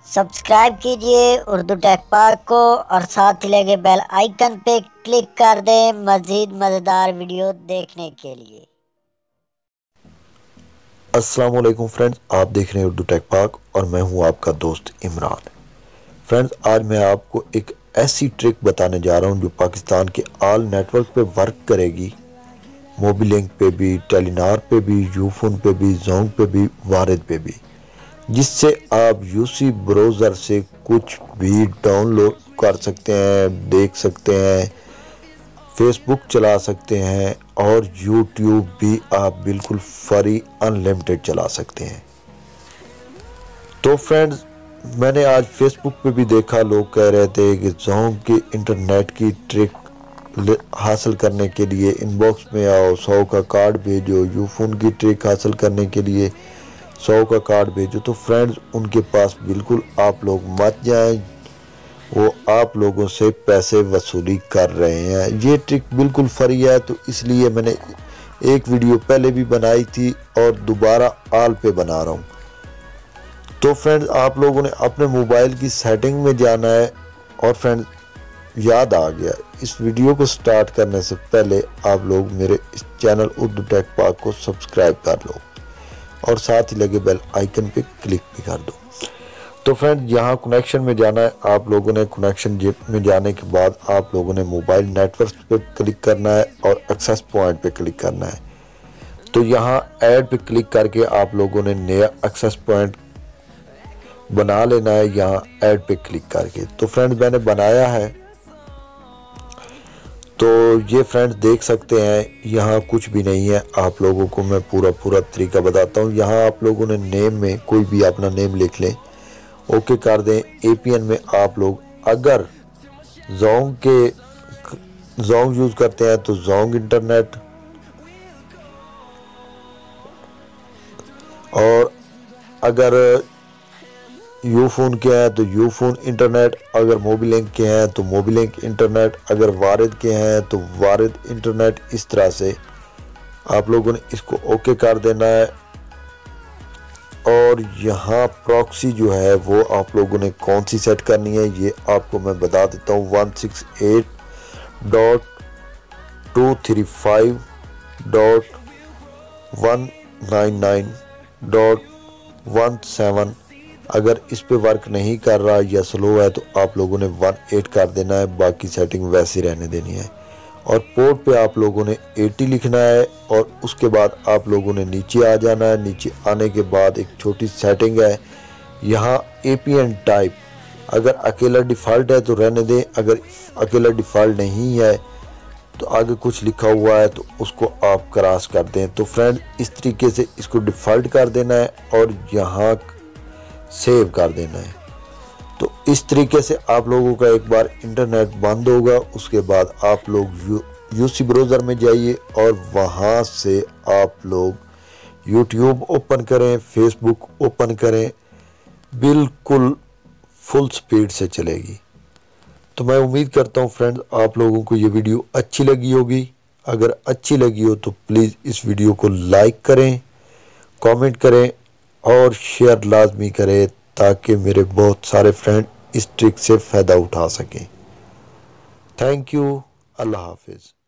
Subscribe कीजिए Urdu take पाक को और साथ ही लगे बेल आइकन पे क्लिक कर दें मज़ीद मज़ेदार वीडियो देखने के लिए। अस्सलाम वालेकुम फ्रेंड्स, आप देख रहे हैं उर्दू टेक पाक और मैं हूं आपका दोस्त इमरान। फ्रेंड्स, आज मैं आपको एक ऐसी ट्रिक बताने जा रहा हूं जो पाकिस्तान के ऑल नेटवर्क पे वर्क करेगी। मोबिलिंक पे भी, टेलीनार पे भी, यूफोन पे भी, जोंग पे भी, वारिद पे भी, जिससे आप यूसी ब्राउज़र से कुछ भी डाउनलोड कर सकते हैं, देख सकते हैं, फेसबुक चला सकते हैं और यूट्यूब भी आप बिल्कुल फ्री अनलिमिटेड चला सकते हैं। तो फ्रेंड्स, मैंने आज फेसबुक पे भी देखा, लोग कह रहे थे कि जोंग की इंटरनेट की ट्रिक हासिल करने के लिए इनबॉक्स में आओ, 100 का कार्ड भेजो, यूफोन की ट्रिक हासिल करने के लिए 100 का कार्ड भेजो। तो फ्रेंड्स, उनके पास बिल्कुल आप लोग मत जाएं, वो आप लोगों से पैसे वसूली कर रहे हैं। ये ट्रिक बिल्कुल फ्री है, तो इसलिए मैंने एक वीडियो पहले भी बनाई थी और दोबारा ऑल पे बना रहा हूँ। तो फ्रेंड्स, आप लोगों ने अपने मोबाइल की सेटिंग में जाना है और फ्रेंड्स, याद आ गया, इस वीडियो को स्टार्ट करने से पहले आप लोग मेरे इस चैनल उर्दू टेक पाक को सब्सक्राइब कर लो और साथ ही लगे बेल आइकन पे क्लिक भी कर दो। तो फ्रेंड, यहाँ कनेक्शन में जाना है। आप लोगों ने कनेक्शन में जाने के बाद आप लोगों ने मोबाइल नेटवर्क पे क्लिक करना है और एक्सेस पॉइंट पे क्लिक करना है। तो यहाँ ऐड पे क्लिक करके आप लोगों ने नया एक्सेस पॉइंट बना लेना है, यहाँ ऐड पे क्लिक करके। तो फ्रेंड, मैंने बनाया है। तो ये फ्रेंड्स देख सकते हैं, यहाँ कुछ भी नहीं है। आप लोगों को मैं पूरा तरीका बताता हूँ। यहाँ आप लोगों ने नेम में कोई भी अपना नेम लिख लें, ओके कर दें। एपीएन में आप लोग अगर जोंग यूज़ करते हैं तो जोंग इंटरनेट, और अगर यूफोन के हैं तो यूफोन इंटरनेट, अगर मोबिलिंक के हैं तो मोबिलिंक इंटरनेट, अगर वारिद के हैं तो वारिद इंटरनेट। इस तरह से आप लोगों ने इसको ओके कर देना है। और यहाँ प्रॉक्सी जो है वो आप लोगों ने कौन सी सेट करनी है ये आपको मैं बता देता हूँ। 168.235.199.17 अगर इस पे वर्क नहीं कर रहा या स्लो है तो आप लोगों ने 18 कर देना है, बाकी सेटिंग वैसी रहने देनी है। और पोर्ट पे आप लोगों ने 80 लिखना है और उसके बाद आप लोगों ने नीचे आ जाना है। नीचे आने के बाद एक छोटी सेटिंग है, यहाँ एपीएन टाइप, अगर अकेला डिफ़ॉल्ट है तो रहने दें, अगर अकेला डिफ़ॉल्ट नहीं है तो आगे कुछ लिखा हुआ है तो उसको आप क्रॉस कर दें। तो फ्रेंड, इस तरीके से इसको डिफ़ॉल्ट कर देना है और यहाँ सेव कर देना है। तो इस तरीके से आप लोगों का एक बार इंटरनेट बंद होगा, उसके बाद आप लोग यूसी ब्राउज़र में जाइए और वहाँ से आप लोग यूट्यूब ओपन करें, फेसबुक ओपन करें, बिल्कुल फुल स्पीड से चलेगी। तो मैं उम्मीद करता हूँ फ्रेंड्स, आप लोगों को ये वीडियो अच्छी लगी होगी। अगर अच्छी लगी हो तो प्लीज़ इस वीडियो को लाइक करें, कमेंट करें और शेयर लाजमी करें ताकि मेरे बहुत सारे फ्रेंड इस ट्रिक से फ़ायदा उठा सकें। Thank you. अल्लाह हाफिज़।